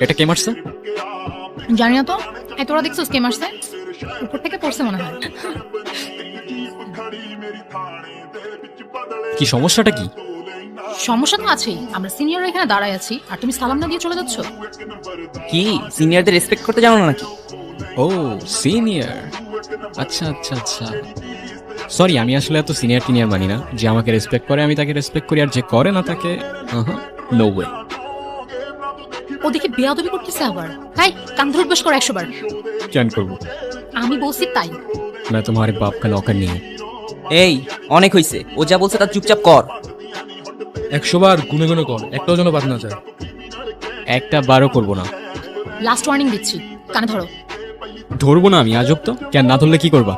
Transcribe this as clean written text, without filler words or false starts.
এটা কে মারছে? জানি না তো। এই তোরা দেখছিস কে মারছে? উপর থেকে পড়ছে মনে হয়। কি সমস্যাটা কি? সমস্যা তো আছেই, আমরা সিনিয়র এখানে দাঁড়ায় আছি আর তুমি সালাম না দিয়ে চলে যাচ্ছ। কি সিনিয়রদের রেসপেক্ট করতে জানো না নাকি? ও সিনিয়র, আচ্ছা আচ্ছা আচ্ছা। সরি, আমি আসলে এত সিনিয়র টিনিয়র মানি না। যে আমাকে রেসপেক্ট করে আমি তাকে রেসপেক্ট করি, আর যে করে না তাকে নো ওয়ে। ও দেখি বেয়াদবি করতেছে আবার। হাই, কান ধরে উঠবাস করো 100 বার। কেন করবো? আমি বলছি তাই। मैं तुम्हारे बाप का नौकर नहीं हूँ। এই অনেক হইছে, ও যা বলছে তা চুপচাপ কর। 100 বার গুনে গুনে কর, একটাও যেন বাদ না যায়। একটা বারও করবো না। লাস্ট ওয়ার্নিং দিচ্ছি, কানে ধরো। ধরবো না আমি, আজব তো। কেন না ধরলে কি করবা?